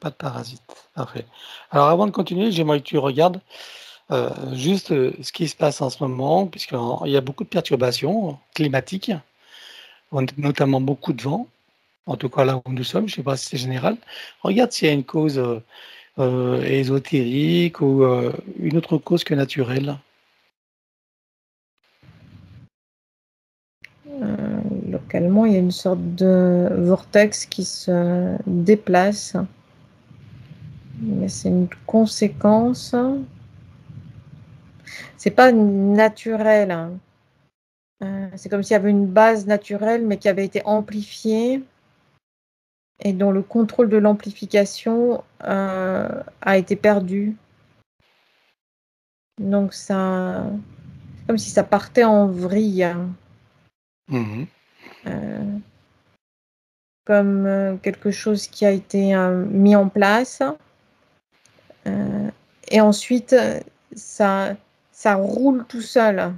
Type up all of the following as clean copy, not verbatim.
Pas de parasites. Parfait. Alors avant de continuer, j'aimerais que tu regardes, juste, ce qui se passe en ce moment, puisqu'il y a beaucoup de perturbations climatiques, notamment beaucoup de vent, en tout cas là où nous sommes, je ne sais pas si c'est général. Regarde s'il y a une cause, ésotérique ou, une autre cause que naturelle. Localement, il y a une sorte de vortex qui se déplace, mais c'est une conséquence. C'est pas naturel, hein. C'est comme s'il y avait une base naturelle, mais qui avait été amplifiée et dont le contrôle de l'amplification a été perdu. Donc ça, comme si ça partait en vrille, Mmh. comme quelque chose qui a été mis en place. Et ensuite, ça, ça roule tout seul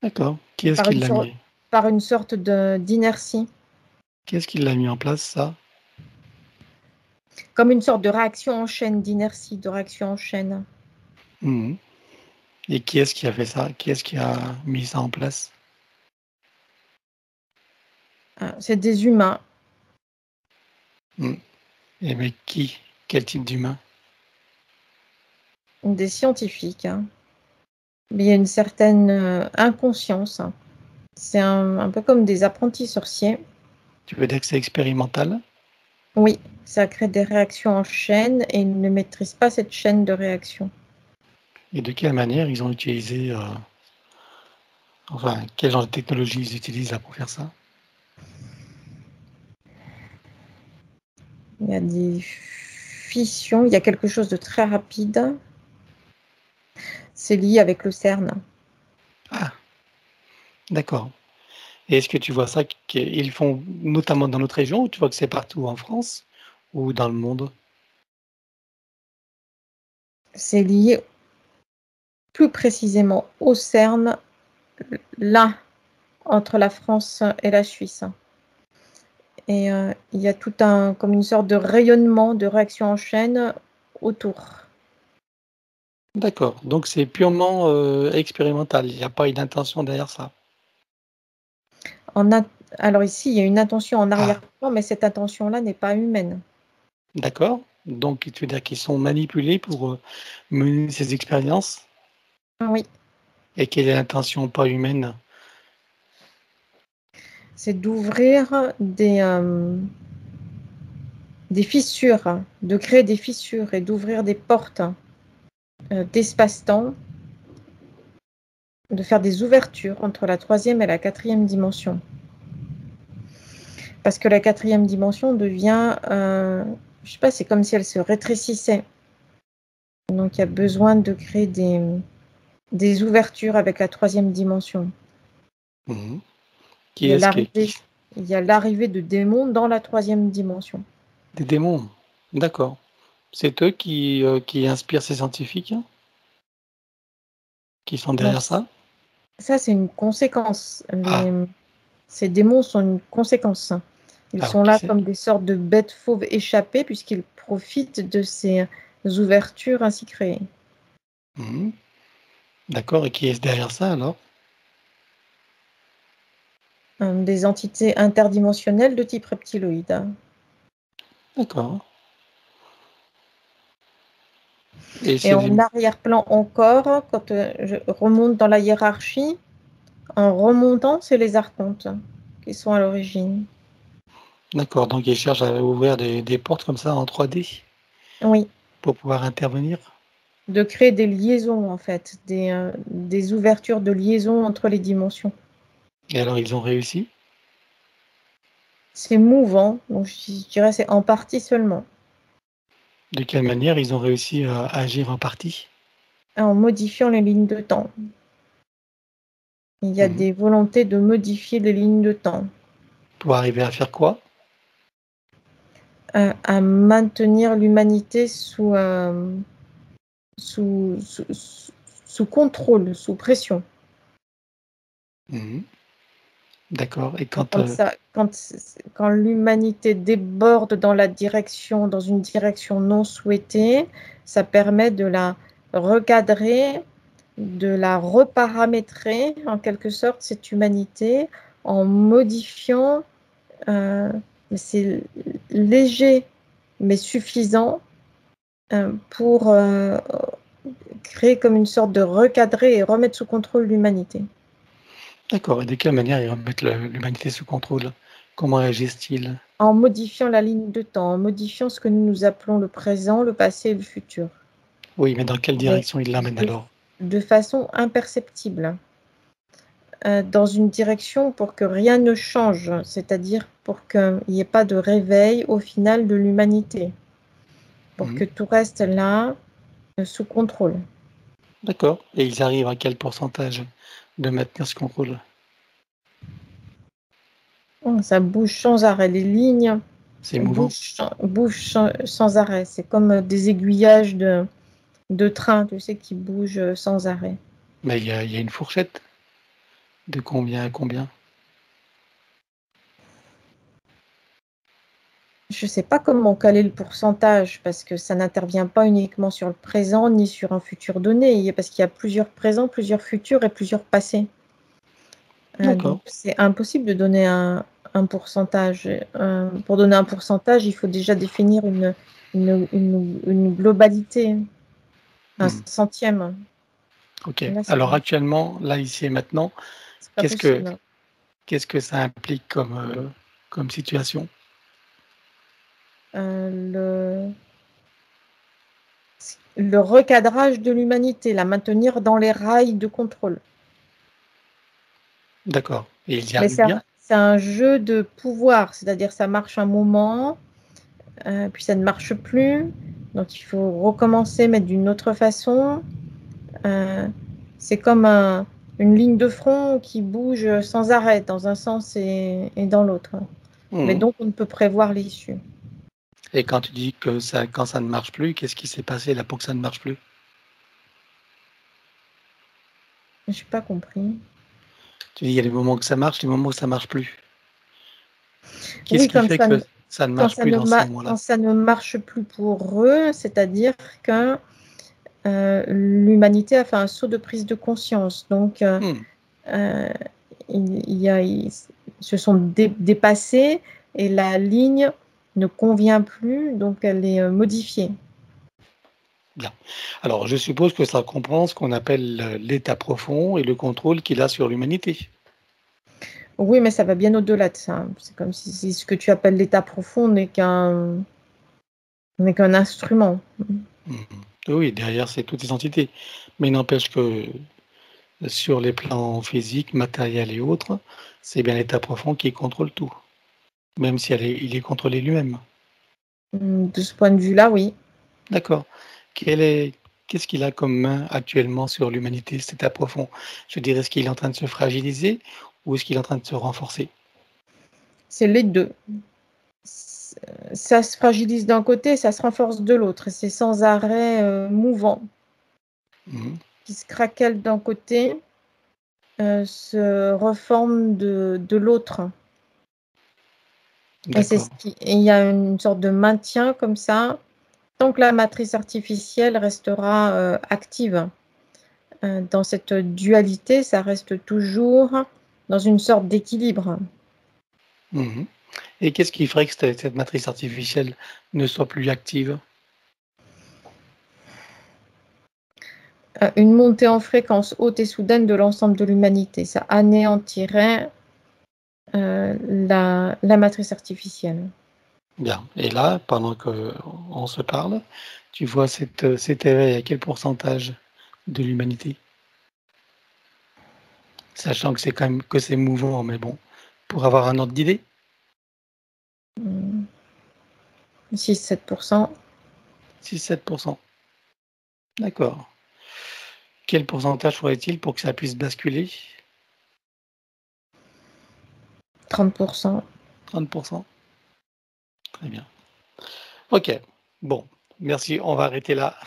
D'accord. Qui est-ce par qui une, l'a sor- mis? par une sorte d'inertie, Qui est-ce qui l'a mis en place ça? comme une sorte de réaction en chaîne, d'inertie, de réaction en chaîne. Mmh. Et qui est-ce qui a fait ça? Qui est-ce qui a mis ça en place? C'est des humains, Mmh. Et mais qui? Quel type d'humain? des scientifiques, hein. Mais il y a une certaine inconscience, hein. C'est un peu comme des apprentis sorciers. Tu veux dire que c'est expérimental? Oui, ça crée des réactions en chaîne et ils ne maîtrisent pas cette chaîne de réaction. Et de quelle manière ils ont utilisé, enfin, quel genre de technologie ils utilisent là pour faire ça? Il y a des fissions, il y a quelque chose de très rapide. C'est lié avec le CERN. Ah, d'accord. Et est-ce que tu vois ça qu'ils font notamment dans notre région ou tu vois que c'est partout en France ou dans le monde? C'est lié plus précisément au CERN, là, entre la France et la Suisse. Et il y a tout un, comme une sorte de rayonnement, de réaction en chaîne autour. D'accord, donc c'est purement, expérimental, il y a pas une intention derrière ça? En in- Alors ici, il y a une intention en Ah, arrière-plan, mais cette intention-là n'est pas humaine. d'accord, donc tu veux dire qu'ils sont manipulés pour, mener ces expériences Oui, et quelle est l'intention pas humaine? c'est d'ouvrir des fissures, de créer des fissures et d'ouvrir des portes d'espace-temps, de faire des ouvertures entre la troisième et la quatrième dimension. Parce que la quatrième dimension devient, je sais pas, c'est comme si elle se rétrécissait. Donc il y a besoin de créer des ouvertures avec la troisième dimension. Mmh. Il Qui y a est-ce qui l'arrivée, il y a l'arrivée de démons dans la troisième dimension. des démons? D'accord. C'est eux qui inspirent ces scientifiques, qui sont Donc derrière ça? ça, c'est une conséquence. Ah, Ces démons sont une conséquence. Ils alors sont qui là c'est? comme des sortes de bêtes fauves échappées puisqu'ils profitent de ces ouvertures ainsi créées. Mmh. D'accord et qui est derrière ça alors? Des entités interdimensionnelles de type reptiloïde. D'accord et Et c'est des en arrière-plan encore, quand je remonte dans la hiérarchie, en remontant, c'est les archontes qui sont à l'origine. d'accord, donc ils cherchent à ouvrir des portes comme ça en 3D Oui, pour pouvoir intervenir? de créer des liaisons en fait, des ouvertures de liaison entre les dimensions. Et alors ils ont réussi? C'est mouvant, donc je dirais c'est en partie seulement, De quelle manière ils ont réussi à agir en partie? en modifiant les lignes de temps. Il y a Mmh. des volontés de modifier les lignes de temps, Pour arriver à faire quoi? à maintenir l'humanité sous, sous, sous contrôle, sous pression. Mmh. D'accord. Et Quand l'humanité déborde dans une direction non souhaitée, ça permet de la recadrer, de la reparamétrer en quelque sorte, cette humanité, en modifiant, c'est léger mais suffisant pour créer comme une sorte de recadrer et remettre sous contrôle l'humanité. d'accord. Et de quelle manière ils remettent l'humanité sous contrôle? Comment agissent-ils? En modifiant la ligne de temps, en modifiant ce que nous appelons le présent, le passé et le futur. Oui, mais dans quelle direction ils l'amènent alors? De façon imperceptible. Dans une direction pour que rien ne change, c'est-à-dire pour qu'il n'y ait pas de réveil au final de l'humanité, pour que tout reste là, sous contrôle. D'accord. Et ils arrivent à quel pourcentage de maintenir ce contrôle? Ça bouge sans arrêt, les lignes C'est mouvant. bougent sans arrêt. C'est comme des aiguillages de train, tu sais, qui bougent sans arrêt. Mais il y a une fourchette de combien à combien? Je ne sais pas comment caler le pourcentage parce que ça n'intervient pas uniquement sur le présent ni sur un futur donné, parce qu'il y a plusieurs présents, plusieurs futurs et plusieurs passés. Donc c'est impossible de donner un pourcentage. Pour donner un pourcentage, il faut déjà définir une globalité, un centième. Ok. Là, Alors actuellement, là, ici et maintenant, c'est pas possible. qu'est-ce que ça implique comme situation? Le recadrage de l'humanité, la maintenir dans les rails de contrôle. D'accord. Et ils y Mais arrivent bien? c'est un jeu de pouvoir, c'est-à-dire ça marche un moment, puis ça ne marche plus, donc il faut recommencer, mais d'une autre façon. C'est comme une ligne de front qui bouge sans arrêt dans un sens et dans l'autre. Mais donc on ne peut prévoir l'issue. Et quand tu dis que quand ça ne marche plus, qu'est-ce qui s'est passé là pour que ça ne marche plus? Je n'ai pas compris. Tu dis il y a des moments que ça marche, des moments où ça marche plus. Qu'est-ce Oui, qui fait que ça ne marche plus dans ces moments-là? quand ça ne marche plus pour eux, c'est-à-dire que l'humanité a fait un saut de prise de conscience. Donc, ils se sont dépassés et la ligne ne convient plus, donc elle est modifiée. Bien. Alors, je suppose que ça comprend ce qu'on appelle l'état profond et le contrôle qu'il a sur l'humanité. Oui, mais ça va bien au-delà de ça. C'est comme si ce que tu appelles l'état profond n'est qu'un instrument. Oui, derrière, c'est toutes les entités. Mais il n'empêche que sur les plans physiques, matériels et autres, c'est bien l'état profond qui contrôle tout, même si il est contrôlé lui-même. De ce point de vue-là, oui. D'accord. Qu'est-ce qu'il a comme main actuellement sur l'humanité, cet état profond? Je dirais, est-ce qu'il est en train de se fragiliser ou est-ce qu'il est en train de se renforcer? C'est les deux. Ça se fragilise d'un côté, ça se renforce de l'autre. C'est sans arrêt mouvant. Qui se craquelle d'un côté, se reforme de l'autre. Et il y a une sorte de maintien comme ça, tant que la matrice artificielle restera active. Dans cette dualité, ça reste toujours dans une sorte d'équilibre. Et qu'est-ce qui ferait que cette matrice artificielle ne soit plus active? Une montée en fréquence haute et soudaine de l'ensemble de l'humanité. Ça anéantirait la matrice artificielle. Bien. Et là, pendant qu'on se parle, tu vois cet éveil à quel pourcentage de l'humanité? Sachant que c'est quand même que c'est mouvant, mais bon, pour avoir un ordre d'idée? 6-7%. 6-7%. D'accord. Quel pourcentage faudrait-il pour que ça puisse basculer? 30%. 30%? Très bien. Ok. Bon, merci. On va arrêter là.